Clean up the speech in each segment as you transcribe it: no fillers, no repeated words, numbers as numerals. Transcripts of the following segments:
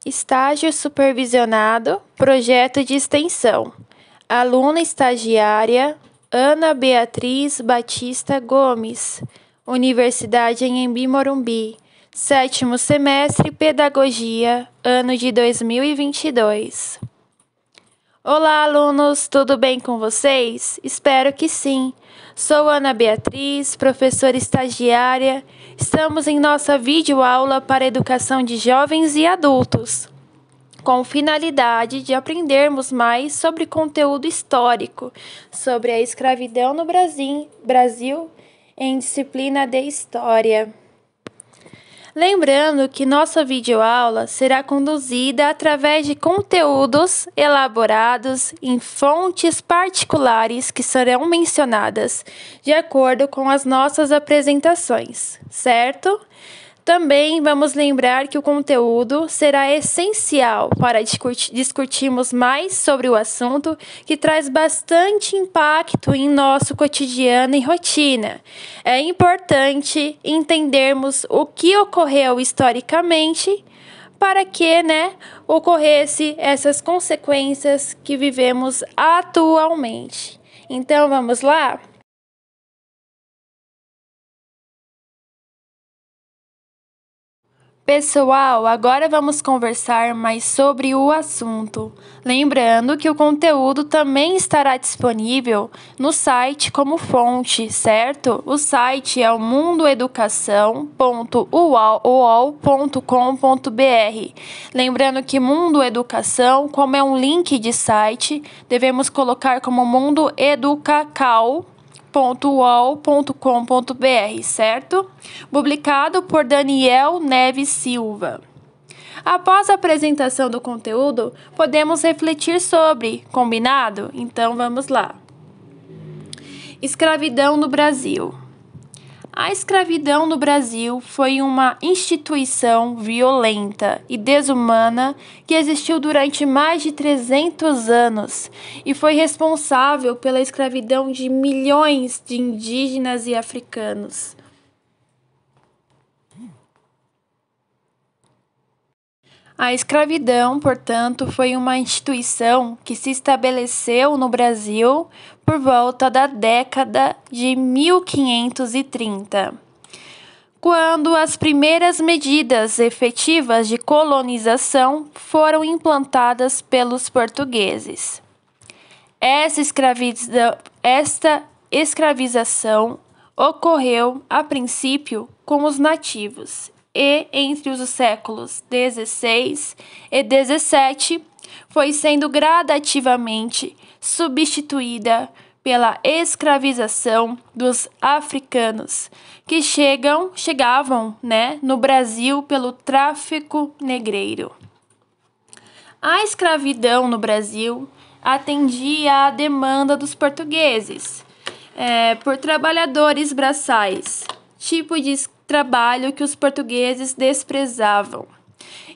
Estágio supervisionado, projeto de extensão. Aluna estagiária Ana Beatriz Batista Gomes, Universidade Anhembi Morumbi, 7º semestre Pedagogia, ano de 2022. Olá, alunos, tudo bem com vocês? Espero que sim. Sou Ana Beatriz, professora estagiária. Estamos em nossa videoaula para educação de jovens e adultos, com finalidade de aprendermos mais sobre conteúdo histórico, sobre a escravidão no Brasil em disciplina de História. Lembrando que nossa videoaula será conduzida através de conteúdos elaborados em fontes particulares que serão mencionadas de acordo com as nossas apresentações, certo? Também vamos lembrar que o conteúdo será essencial para discutirmos mais sobre o assunto que traz bastante impacto em nosso cotidiano e rotina. É importante entendermos o que ocorreu historicamente para que, ocorresse essas consequências que vivemos atualmente. Então, vamos lá? Pessoal, agora vamos conversar mais sobre o assunto. Lembrando que o conteúdo também estará disponível no site como fonte, certo? O site é o mundoeducação.uol.com.br. Lembrando que Mundo Educação, como é um link de site, devemos colocar como Mundo Educacal. .uol.com.br, certo? Publicado por Daniel Neves Silva. Após a apresentação do conteúdo, podemos refletir sobre, combinado? Então vamos lá. Escravidão no Brasil. A escravidão no Brasil foi uma instituição violenta e desumana que existiu durante mais de 300 anos e foi responsável pela escravidão de milhões de indígenas e africanos. A escravidão, portanto, foi uma instituição que se estabeleceu no Brasil por volta da década de 1530, quando as primeiras medidas efetivas de colonização foram implantadas pelos portugueses. Esta escravização ocorreu, a princípio, com os nativos, e entre os séculos XVI e XVII foi sendo gradativamente substituída pela escravização dos africanos que chegavam, no Brasil pelo tráfico negreiro. A escravidão no Brasil atendia à demanda dos portugueses por trabalhadores braçais, tipo de trabalho que os portugueses desprezavam.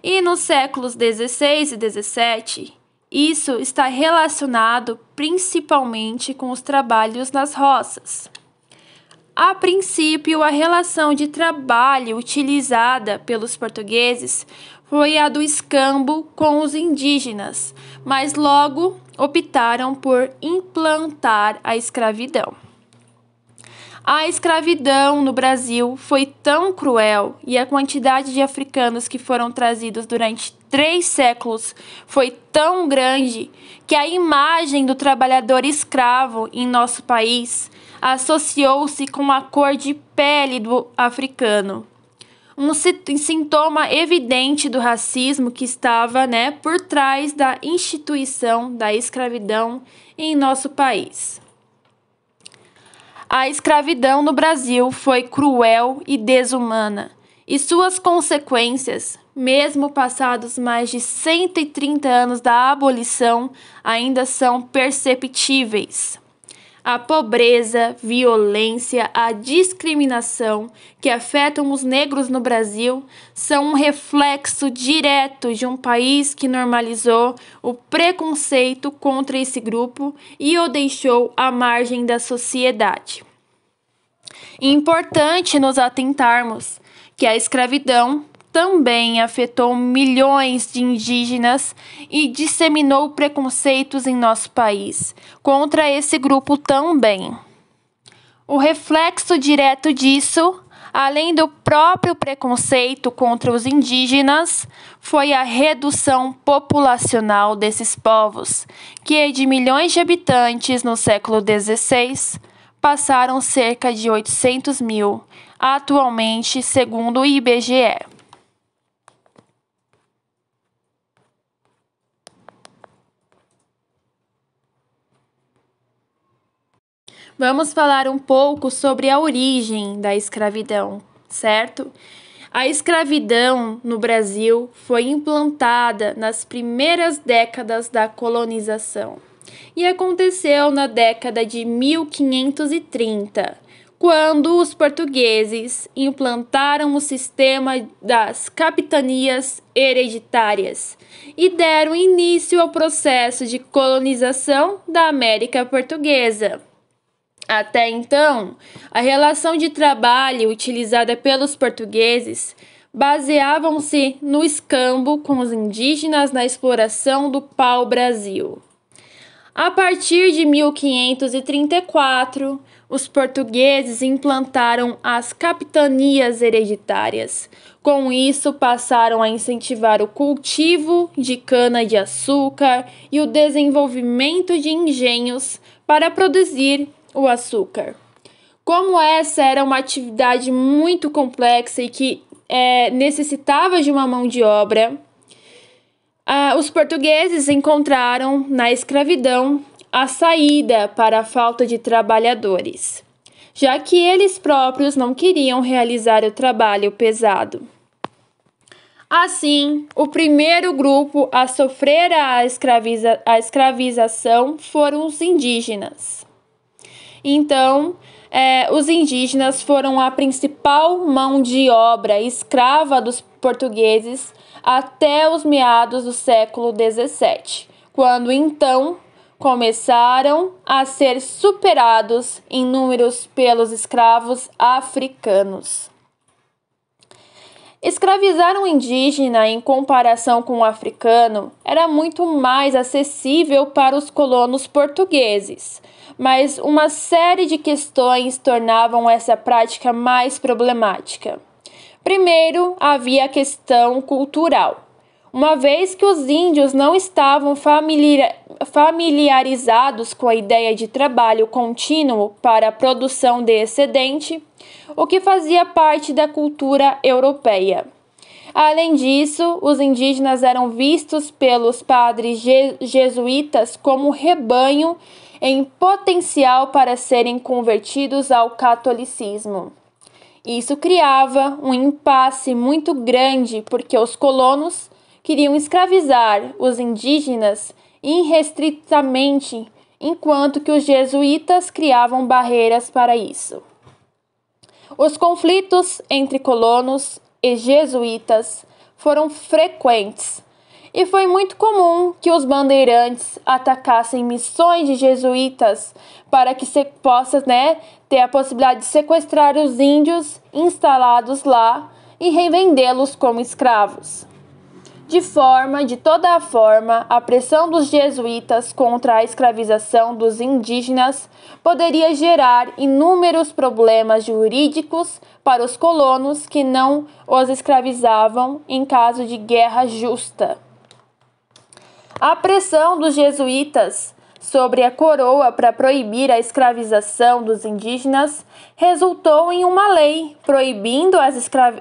E nos séculos XVI e XVII, isso está relacionado principalmente com os trabalhos nas roças. A princípio, a relação de trabalho utilizada pelos portugueses foi a do escambo com os indígenas, mas logo optaram por implantar a escravidão. A escravidão no Brasil foi tão cruel e a quantidade de africanos que foram trazidos durante 3 séculos foi tão grande que a imagem do trabalhador escravo em nosso país associou-se com a cor de pele do africano. Um sintoma evidente do racismo que estava, por trás da instituição da escravidão em nosso país. A escravidão no Brasil foi cruel e desumana, e suas consequências, mesmo passados mais de 130 anos da abolição, ainda são perceptíveis. A pobreza, violência, a discriminação que afetam os negros no Brasil são um reflexo direto de um país que normalizou o preconceito contra esse grupo e o deixou à margem da sociedade. Importante nos atentarmos que a escravidão também afetou milhões de indígenas e disseminou preconceitos em nosso país contra esse grupo também. O reflexo direto disso, além do próprio preconceito contra os indígenas, foi a redução populacional desses povos, que de milhões de habitantes no século XVI passaram cerca de 800 mil, atualmente, segundo o IBGE. Vamos falar um pouco sobre a origem da escravidão, certo? A escravidão no Brasil foi implantada nas primeiras décadas da colonização e aconteceu na década de 1530, quando os portugueses implantaram o sistema das capitanias hereditárias e deram início ao processo de colonização da América Portuguesa. Até então, a relação de trabalho utilizada pelos portugueses baseavam-se no escambo com os indígenas na exploração do pau-brasil. A partir de 1534, os portugueses implantaram as capitanias hereditárias. Com isso, passaram a incentivar o cultivo de cana-de-açúcar e o desenvolvimento de engenhos para produzir o açúcar. Como essa era uma atividade muito complexa e que necessitava de uma mão de obra, os portugueses encontraram na escravidão a saída para a falta de trabalhadores, já que eles próprios não queriam realizar o trabalho pesado. Assim, o primeiro grupo a sofrer a escravização foram os indígenas. Então, os indígenas foram a principal mão de obra escrava dos portugueses até os meados do século XVII, quando então começaram a ser superados em números pelos escravos africanos. Escravizar um indígena em comparação com o africano era muito mais acessível para os colonos portugueses, mas uma série de questões tornavam essa prática mais problemática. Primeiro, havia a questão cultural. Uma vez que os índios não estavam familiarizados com a ideia de trabalho contínuo para a produção de excedente, o que fazia parte da cultura europeia. Além disso, os indígenas eram vistos pelos padres jesuítas como rebanho em potencial para serem convertidos ao catolicismo. Isso criava um impasse muito grande, porque os colonos queriam escravizar os indígenas irrestritamente, enquanto que os jesuítas criavam barreiras para isso. Os conflitos entre colonos e jesuítas foram frequentes, e foi muito comum que os bandeirantes atacassem missões de jesuítas para que se possa ter a possibilidade de sequestrar os índios instalados lá e revendê-los como escravos. De toda forma, a pressão dos jesuítas contra a escravização dos indígenas poderia gerar inúmeros problemas jurídicos para os colonos que não os escravizavam em caso de guerra justa. A pressão dos jesuítas sobre a coroa para proibir a escravização dos indígenas resultou em uma lei proibindo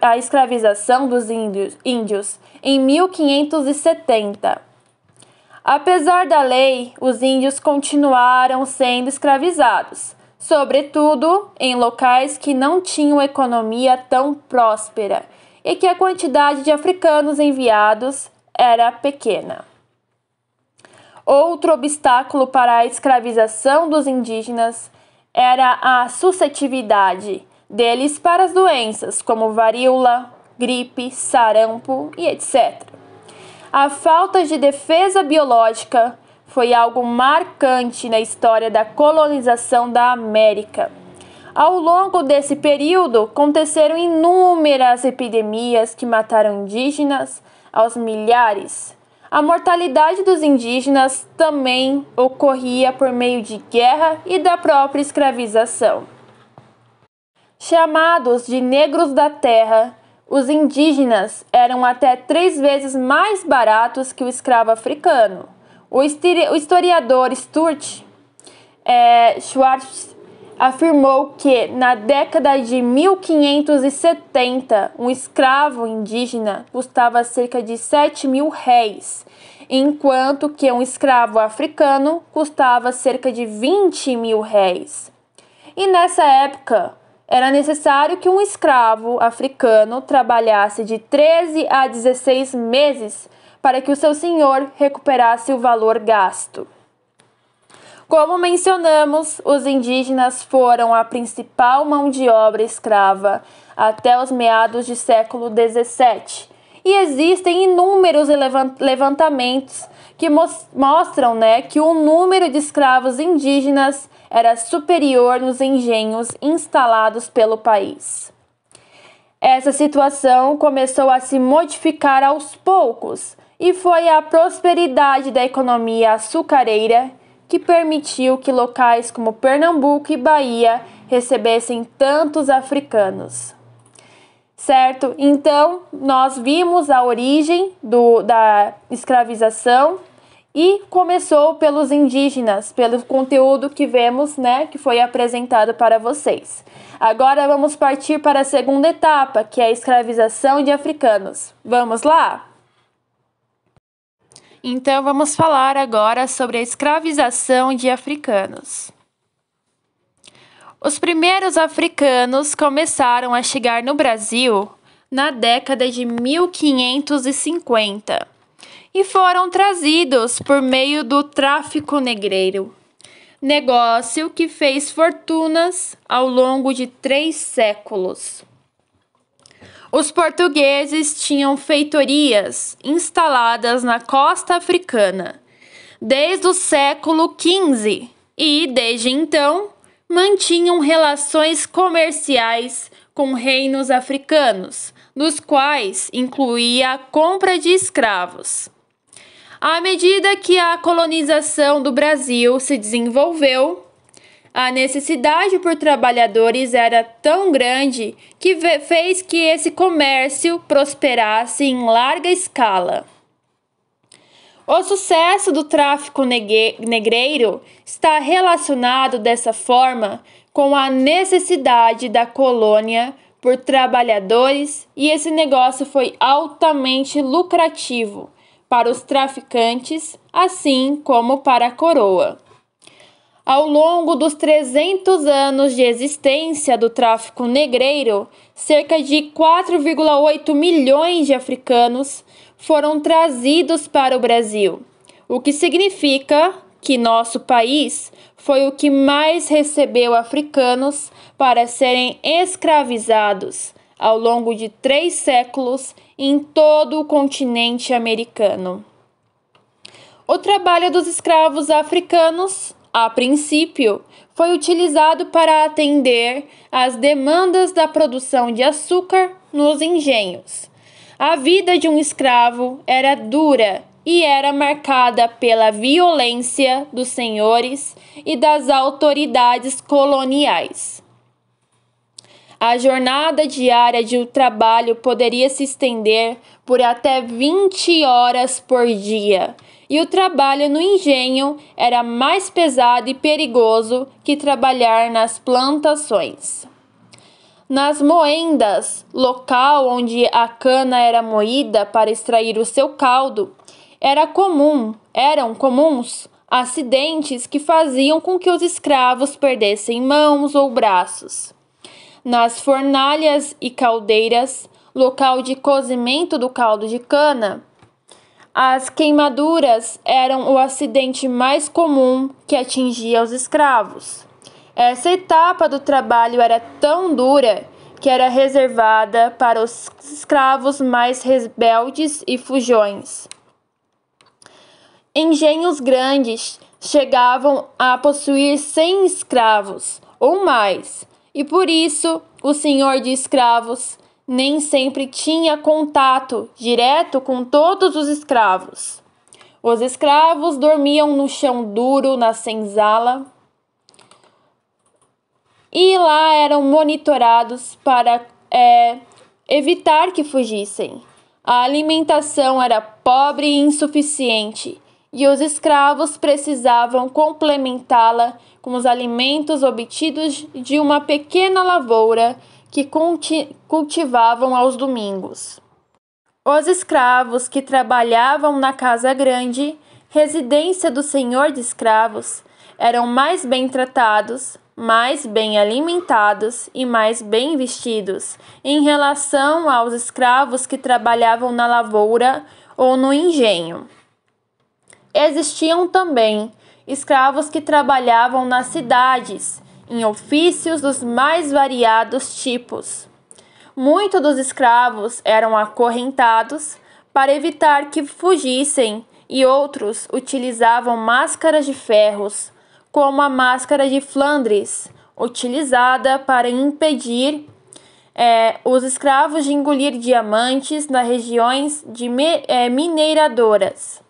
a escravização dos índios em 1570. Apesar da lei, os índios continuaram sendo escravizados, sobretudo em locais que não tinham economia tão próspera e que a quantidade de africanos enviados era pequena. Outro obstáculo para a escravização dos indígenas era a suscetibilidade deles para as doenças como varíola, gripe, sarampo e etc. A falta de defesa biológica foi algo marcante na história da colonização da América. Ao longo desse período, aconteceram inúmeras epidemias que mataram indígenas aos milhares. A mortalidade dos indígenas também ocorria por meio de guerra e da própria escravização. Chamados de negros da terra, os indígenas eram até 3 vezes mais baratos que o escravo africano. O historiador Stuart Schwartz afirmou que, na década de 1570, um escravo indígena custava cerca de 7.000 réis, enquanto que um escravo africano custava cerca de 20.000 réis. E nessa época, era necessário que um escravo africano trabalhasse de 13 a 16 meses para que o seu senhor recuperasse o valor gasto. Como mencionamos, os indígenas foram a principal mão de obra escrava até os meados do século XVII. E existem inúmeros levantamentos que mostram que o número de escravos indígenas era superior nos engenhos instalados pelo país. Essa situação começou a se modificar aos poucos e foi a prosperidade da economia açucareira que permitiu que locais como Pernambuco e Bahia recebessem tantos africanos. Certo? Então, nós vimos a origem da escravização e começou pelos indígenas, pelo conteúdo que vemos, que foi apresentado para vocês. Agora vamos partir para a segunda etapa, que é a escravização de africanos. Vamos lá? Então, vamos falar agora sobre a escravização de africanos. Os primeiros africanos começaram a chegar no Brasil na década de 1550 e foram trazidos por meio do tráfico negreiro, negócio que fez fortunas ao longo de 3 séculos. Os portugueses tinham feitorias instaladas na costa africana desde o século XV e, desde então, mantinham relações comerciais com reinos africanos, dos quais incluía a compra de escravos. À medida que a colonização do Brasil se desenvolveu, a necessidade por trabalhadores era tão grande que fez que esse comércio prosperasse em larga escala. O sucesso do tráfico negreiro está relacionado dessa forma com a necessidade da colônia por trabalhadores, e esse negócio foi altamente lucrativo para os traficantes, assim como para a coroa. Ao longo dos 300 anos de existência do tráfico negreiro, cerca de 4,8 milhões de africanos foram trazidos para o Brasil, o que significa que nosso país foi o que mais recebeu africanos para serem escravizados ao longo de 3 séculos em todo o continente americano. O trabalho dos escravos africanos, a princípio, foi utilizado para atender às demandas da produção de açúcar nos engenhos. A vida de um escravo era dura e era marcada pela violência dos senhores e das autoridades coloniais. A jornada diária de trabalho poderia se estender por até 20 horas por dia, e o trabalho no engenho era mais pesado e perigoso que trabalhar nas plantações. Nas moendas, local onde a cana era moída para extrair o seu caldo, eram comuns acidentes que faziam com que os escravos perdessem mãos ou braços. Nas fornalhas e caldeiras, local de cozimento do caldo de cana, as queimaduras eram o acidente mais comum que atingia os escravos. Essa etapa do trabalho era tão dura que era reservada para os escravos mais rebeldes e fujões. Engenhos grandes chegavam a possuir 100 escravos ou mais, e por isso o senhor de escravos nem sempre tinha contato direto com todos os escravos. Os escravos dormiam no chão duro, na senzala, e lá eram monitorados para evitar que fugissem. A alimentação era pobre e insuficiente, e os escravos precisavam complementá-la com os alimentos obtidos de uma pequena lavoura que cultivavam aos domingos. Os escravos que trabalhavam na casa grande, residência do senhor de escravos, eram mais bem tratados, mais bem alimentados e mais bem vestidos em relação aos escravos que trabalhavam na lavoura ou no engenho. Existiam também escravos que trabalhavam nas cidades, em ofícios dos mais variados tipos. Muitos dos escravos eram acorrentados para evitar que fugissem e outros utilizavam máscaras de ferros, como a máscara de Flandres, utilizada para impedir os escravos de engolir diamantes nas regiões de mineradoras,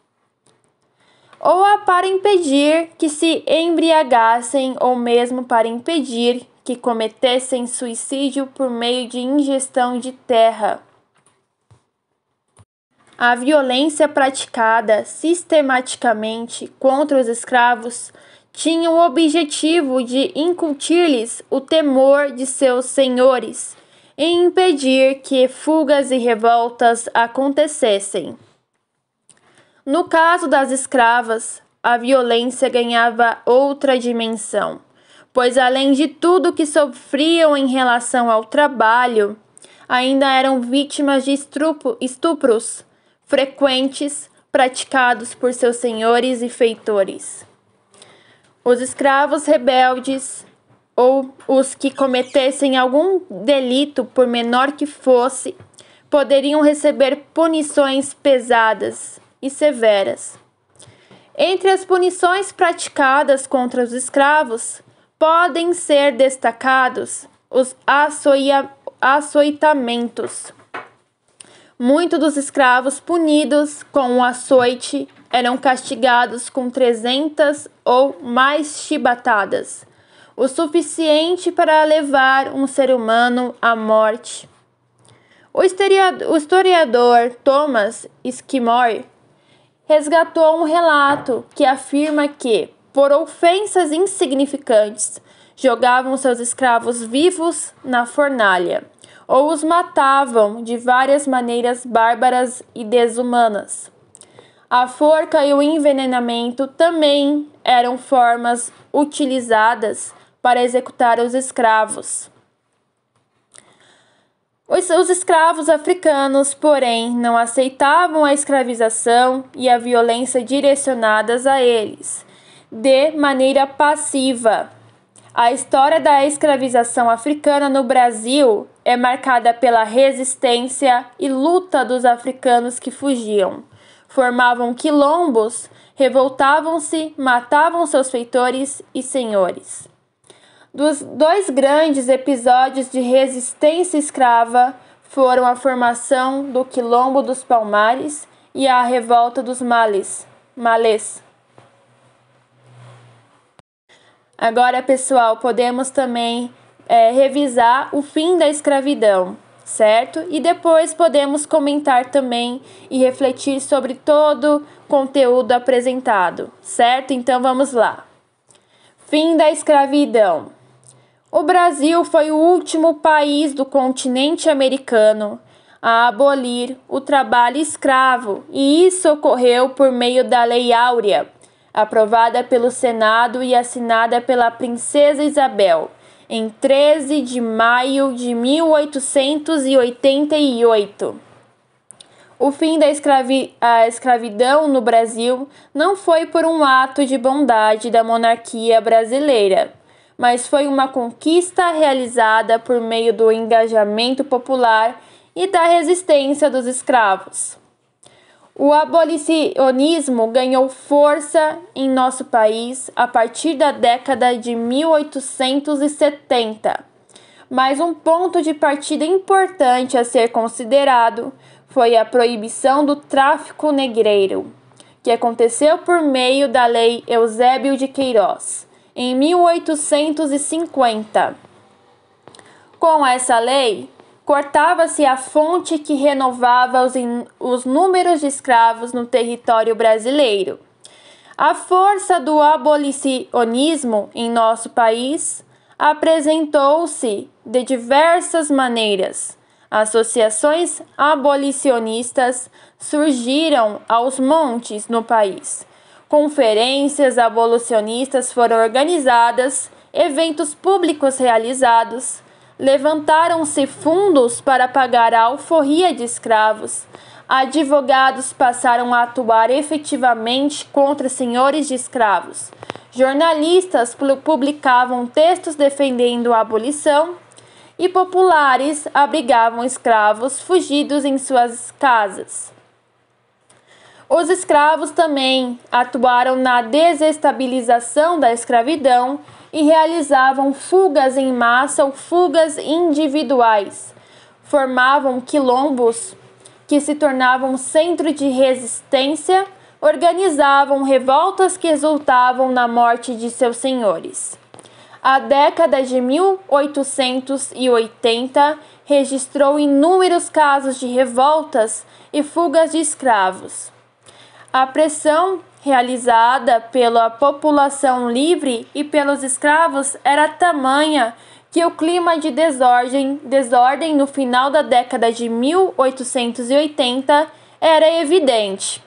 ou para impedir que se embriagassem, ou mesmo para impedir que cometessem suicídio por meio de ingestão de terra. A violência praticada sistematicamente contra os escravos tinha o objetivo de incutir-lhes o temor de seus senhores e impedir que fugas e revoltas acontecessem. No caso das escravas, a violência ganhava outra dimensão, pois além de tudo que sofriam em relação ao trabalho, ainda eram vítimas de estupros frequentes praticados por seus senhores e feitores. Os escravos rebeldes ou os que cometessem algum delito, por menor que fosse, poderiam receber punições pesadas e severas. Entre as punições praticadas contra os escravos, podem ser destacados os açoitamentos. Muitos dos escravos punidos com o açoite eram castigados com 300 ou mais chibatadas, o suficiente para levar um ser humano à morte. O historiador Thomas Skidmore resgatou um relato que afirma que, por ofensas insignificantes, jogavam seus escravos vivos na fornalha, ou os matavam de várias maneiras bárbaras e desumanas. A forca e o envenenamento também eram formas utilizadas para executar os escravos. Os escravos africanos, porém, não aceitavam a escravização e a violência direcionadas a eles, de maneira passiva. A história da escravização africana no Brasil é marcada pela resistência e luta dos africanos que fugiam. Formavam quilombos, revoltavam-se, matavam seus feitores e senhores. Dos dois grandes episódios de resistência escrava foram a formação do Quilombo dos Palmares e a revolta dos Malês. Agora, pessoal, podemos também revisar o fim da escravidão, certo? E depois podemos comentar também e refletir sobre todo o conteúdo apresentado, certo? Então, vamos lá. Fim da escravidão. O Brasil foi o último país do continente americano a abolir o trabalho escravo, e isso ocorreu por meio da Lei Áurea, aprovada pelo Senado e assinada pela Princesa Isabel, em 13 de maio de 1888. O fim da escravidão no Brasil não foi por um ato de bondade da monarquia brasileira, mas foi uma conquista realizada por meio do engajamento popular e da resistência dos escravos. O abolicionismo ganhou força em nosso país a partir da década de 1870 Mas um ponto de partida importante a ser considerado foi a proibição do tráfico negreiro, que aconteceu por meio da Lei Eusébio de Queiroz, em 1850. Com essa lei, cortava-se a fonte que renovava os números de escravos no território brasileiro. A força do abolicionismo em nosso país apresentou-se de diversas maneiras. Associações abolicionistas surgiram aos montes no país. Conferências abolicionistas foram organizadas, eventos públicos realizados, levantaram-se fundos para pagar a alforria de escravos. Advogados passaram a atuar efetivamente contra senhores de escravos. Jornalistas publicavam textos defendendo a abolição e populares abrigavam escravos fugidos em suas casas. Os escravos também atuaram na desestabilização da escravidão e realizavam fugas em massa ou fugas individuais. Formavam quilombos que se tornavam centro de resistência, organizavam revoltas que resultavam na morte de seus senhores. A década de 1880 registrou inúmeros casos de revoltas e fugas de escravos. A pressão realizada pela população livre e pelos escravos era tamanha que o clima de desordem no final da década de 1880 era evidente.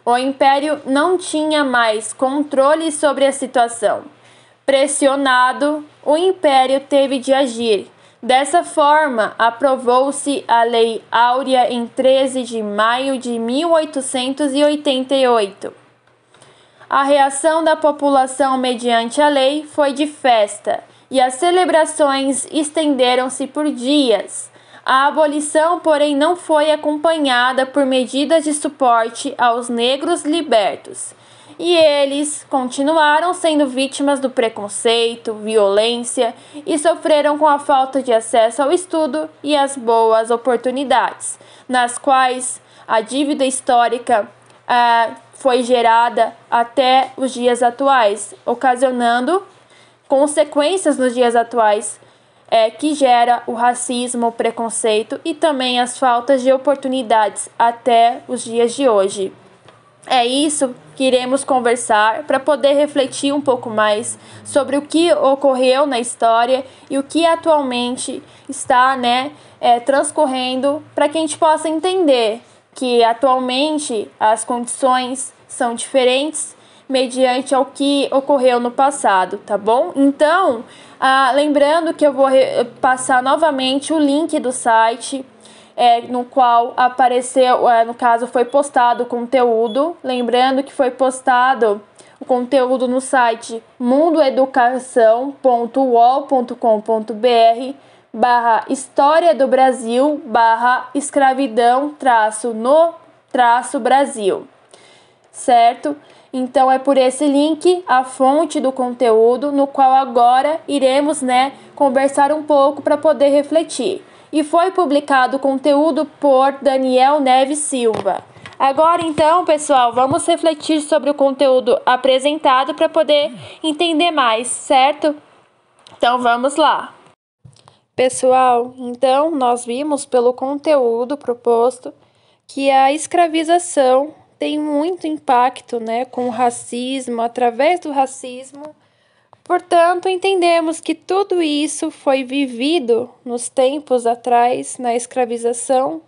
O Império não tinha mais controle sobre a situação. Pressionado, o Império teve de agir. Dessa forma, aprovou-se a Lei Áurea em 13 de maio de 1888. A reação da população mediante a lei foi de festa, e as celebrações estenderam-se por dias. A abolição, porém, não foi acompanhada por medidas de suporte aos negros libertos, e eles continuaram sendo vítimas do preconceito, violência e sofreram com a falta de acesso ao estudo e às boas oportunidades, nas quais a dívida histórica foi gerada até os dias atuais, ocasionando consequências nos dias atuais que gera o racismo, o preconceito e também as faltas de oportunidades até os dias de hoje. É isso que iremos conversar para poder refletir um pouco mais sobre o que ocorreu na história e o que atualmente está transcorrendo, para que a gente possa entender que atualmente as condições são diferentes mediante ao que ocorreu no passado, tá bom? Então, lembrando que eu vou passar novamente o link do site, no qual apareceu, no caso foi postado o conteúdo. Lembrando que foi postado o conteúdo no site mundoeducação.uol.com.br/História do Brasil/escravidão-no-Brasil, certo? Então é por esse link a fonte do conteúdo, no qual agora iremos conversar um pouco para poder refletir. E foi publicado o conteúdo por Daniel Neves Silva. Agora então, pessoal, vamos refletir sobre o conteúdo apresentado para poder entender mais, certo? Então vamos lá. Pessoal, então nós vimos pelo conteúdo proposto que a escravização tem muito impacto, com o racismo, através do racismo. Portanto, entendemos que tudo isso foi vivido nos tempos atrás, na escravização,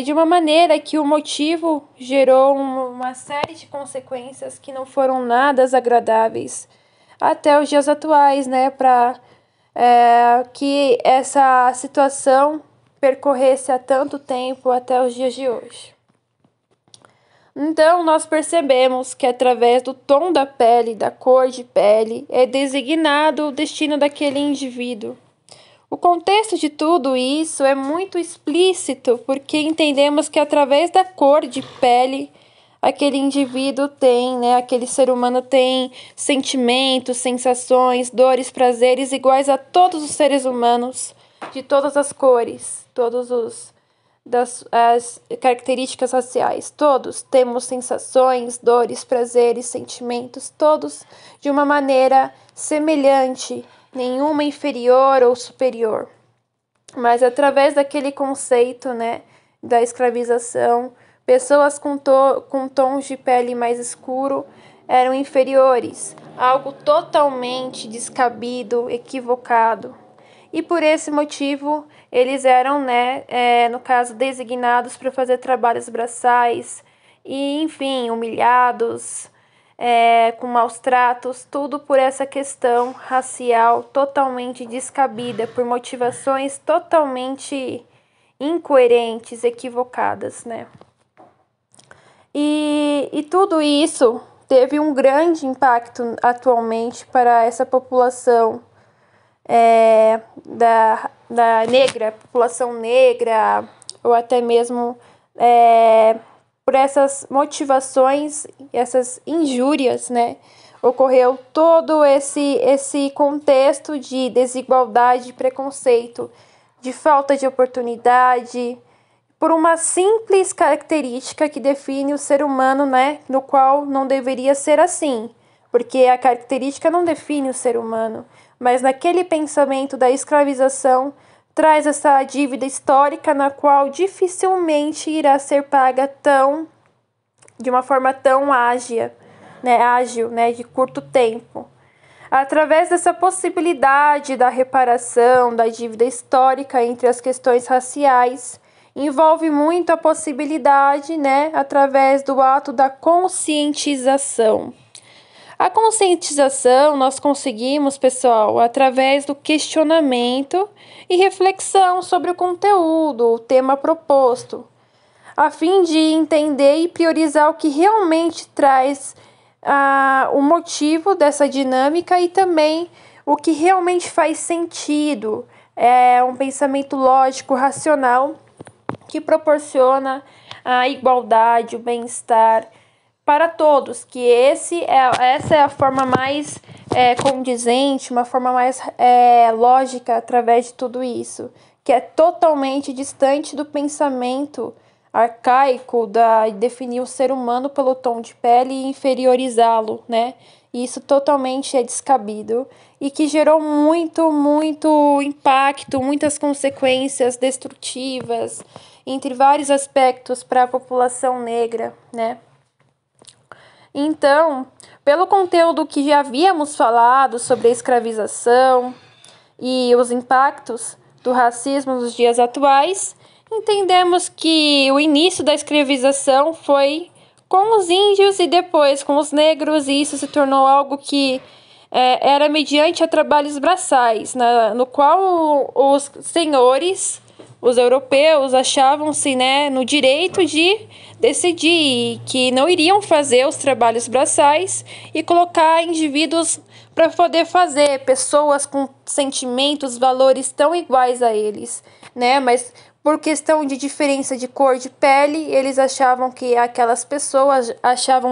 de uma maneira que o motivo gerou uma série de consequências que não foram nada agradáveis até os dias atuais, para que essa situação percorresse há tanto tempo até os dias de hoje. Então, nós percebemos que através do tom da pele, da cor de pele, é designado o destino daquele indivíduo. O contexto de tudo isso é muito explícito, porque entendemos que através da cor de pele, aquele indivíduo tem, né? Aquele ser humano tem sentimentos, sensações, dores, prazeres iguais a todos os seres humanos, de todas as cores, as características raciais. Todos temos sensações, dores, prazeres, sentimentos, todos de uma maneira semelhante, nenhuma inferior ou superior. Mas através daquele conceito, né, da escravização, pessoas com tons de pele mais escuro eram inferiores, algo totalmente descabido, equivocado. E por esse motivo, eles eram, né, no caso, designados para fazer trabalhos braçais e, enfim, humilhados, com maus tratos, tudo por essa questão racial totalmente descabida, por motivações totalmente incoerentes, equivocadas, né? E tudo isso teve um grande impacto atualmente para essa população da negra, população negra, ou até mesmo por essas motivações, essas injúrias, né? Ocorreu todo esse contexto de desigualdade, preconceito, de falta de oportunidade, por uma simples característica que define o ser humano, né? No qual não deveria ser assim, porque a característica não define o ser humano, mas naquele pensamento da escravização traz essa dívida histórica na qual dificilmente irá ser paga de uma forma tão ágil, né, de curto tempo. Através dessa possibilidade da reparação da dívida histórica entre as questões raciais, envolve muito a possibilidade, né, através do ato da conscientização. A conscientização nós conseguimos, pessoal, através do questionamento e reflexão sobre o conteúdo, o tema proposto, a fim de entender e priorizar o que realmente traz o motivo dessa dinâmica e também o que realmente faz sentido. É um pensamento lógico, racional, que proporciona a igualdade, o bem-estar para todos, que essa é a forma mais condizente, uma forma mais lógica através de tudo isso, que é totalmente distante do pensamento arcaico de definir o ser humano pelo tom de pele e inferiorizá-lo, né? E isso totalmente é descabido e que gerou muito impacto, muitas consequências destrutivas entre vários aspectos para a população negra, né? Então, pelo conteúdo que já havíamos falado sobre a escravização e os impactos do racismo nos dias atuais, entendemos que o início da escravização foi com os índios e depois com os negros, e isso se tornou algo que era mediante a trabalhos braçais, no qual os senhores, os europeus, achavam-se, né, no direito de decidir que não iriam fazer os trabalhos braçais e colocar indivíduos para poder fazer, pessoas com sentimentos, valores tão iguais a eles, né? Mas por questão de diferença de cor de pele, eles achavam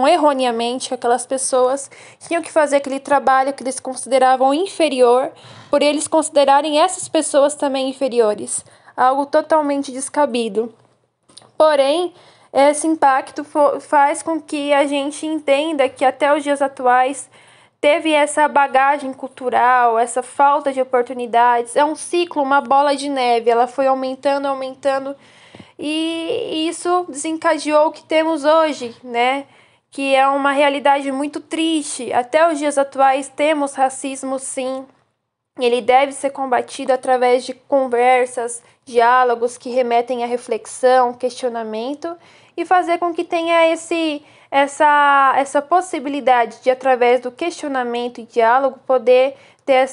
erroneamente que aquelas pessoas tinham que fazer aquele trabalho que eles consideravam inferior, por eles considerarem essas pessoas também inferiores. Algo totalmente descabido. Porém, esse impacto faz com que a gente entenda que até os dias atuais teve essa bagagem cultural, essa falta de oportunidades. É um ciclo, uma bola de neve. Ela foi aumentando, e isso desencadeou o que temos hoje, né? Que é uma realidade muito triste. Até os dias atuais temos racismo, sim. Ele deve ser combatido através de conversas, diálogos que remetem à reflexão, questionamento, e fazer com que tenha essa possibilidade de, através do questionamento e diálogo, poder ter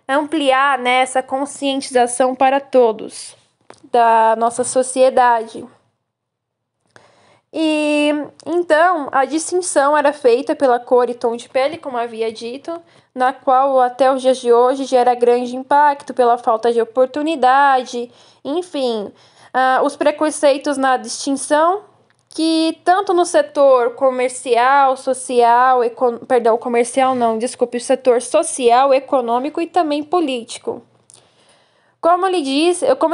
ampliar, né, essa conscientização para todos da nossa sociedade. E então a distinção era feita pela cor e tom de pele, como havia dito, na qual até os dias de hoje gera grande impacto pela falta de oportunidade, enfim, os preconceitos na distinção que tanto no setor comercial, social, comercial não, desculpe, o setor social, econômico e também político. Como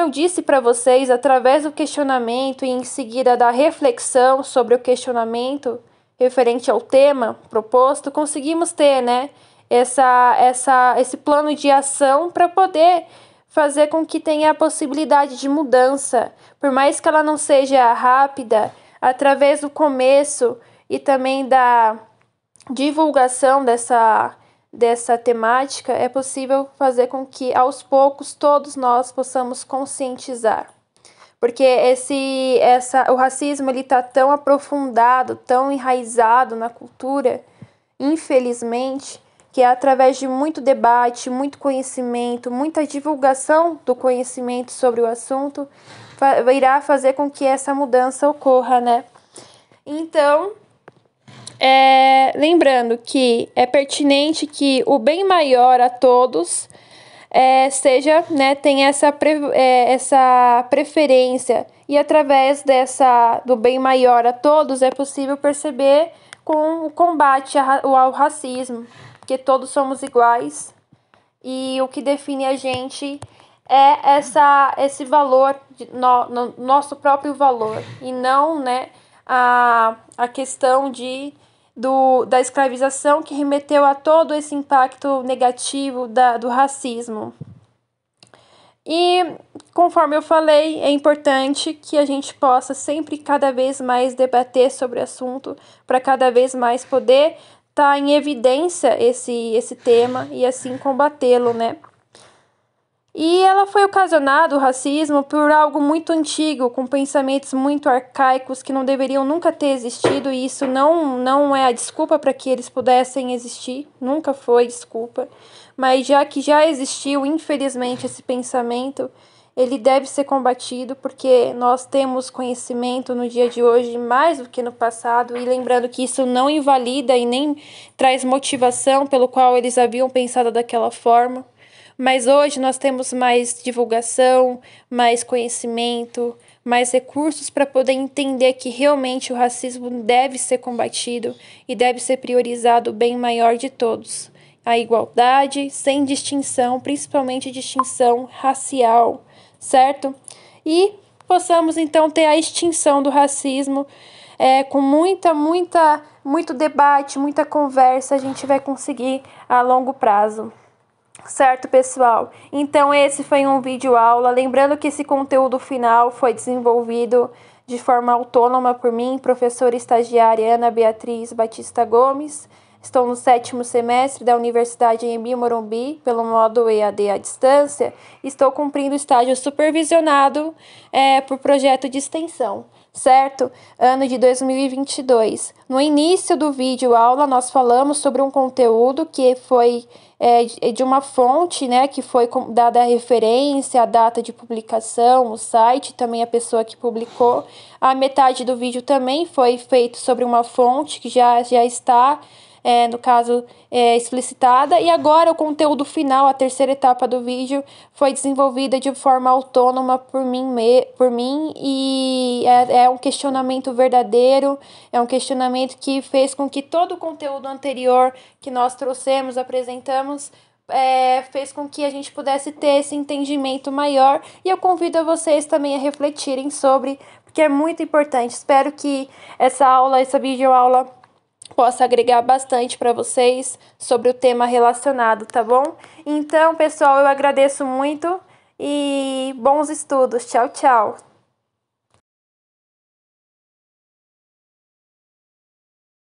eu disse para vocês, através do questionamento e em seguida da reflexão sobre o questionamento referente ao tema proposto, conseguimos ter, né, esse plano de ação para poder fazer com que tenha a possibilidade de mudança, por mais que ela não seja rápida, através do começo e também da divulgação dessa temática, é possível fazer com que aos poucos todos nós possamos conscientizar. Porque o racismo está tão aprofundado, tão enraizado na cultura, infelizmente, que é através de muito debate, muito conhecimento, muita divulgação do conhecimento sobre o assunto, irá fazer com que essa mudança ocorra, né? Então, lembrando que é pertinente que o bem maior a todos tenha essa preferência, e através do bem maior a todos é possível perceber com o combate ao racismo, porque todos somos iguais e o que define a gente é esse valor, nosso próprio valor, e não, né, a questão da escravização, que remeteu a todo esse impacto negativo do racismo. E, conforme eu falei, é importante que a gente possa sempre cada vez mais debater sobre o assunto, para cada vez mais poder estar em evidência esse tema e assim combatê-lo, né? E ela foi ocasionada, o racismo, por algo muito antigo, com pensamentos muito arcaicos que não deveriam nunca ter existido, e isso não é a desculpa para que eles pudessem existir, nunca foi desculpa. Mas já que já existiu, infelizmente, esse pensamento, ele deve ser combatido, porque nós temos conhecimento no dia de hoje mais do que no passado, e lembrando que isso não invalida e nem traz motivação pelo qual eles haviam pensado daquela forma. Mas hoje nós temos mais divulgação, mais conhecimento, mais recursos para poder entender que realmente o racismo deve ser combatido e deve ser priorizado o bem maior de todos. A igualdade, sem distinção, principalmente distinção racial, certo? E possamos então ter a extinção do racismo, com muito debate, muita conversa, a gente vai conseguir a longo prazo. Certo, pessoal? Então esse foi um vídeo aula. Lembrando que esse conteúdo final foi desenvolvido de forma autônoma por mim, professora estagiária Ana Beatriz Batista Gomes. Estou no 7º semestre da Universidade Anhembi Morumbi, pelo módulo EAD à distância. Estou cumprindo estágio supervisionado por projeto de extensão, certo? Ano de 2022. No início do vídeo aula, nós falamos sobre um conteúdo que foi de uma fonte, né, que foi dada a referência, a data de publicação, o site, também a pessoa que publicou. A metade do vídeo também foi feito sobre uma fonte que já está, no caso, explicitada. E agora o conteúdo final, a terceira etapa do vídeo, foi desenvolvida de forma autônoma por mim, e é um questionamento verdadeiro, é um questionamento que fez com que todo o conteúdo anterior que nós trouxemos, apresentamos, fez com que a gente pudesse ter esse entendimento maior, e eu convido a vocês também a refletirem sobre, porque é muito importante. Espero que essa videoaula possa agregar bastante para vocês sobre o tema relacionado, tá bom? Então, pessoal, eu agradeço muito e bons estudos. Tchau, tchau!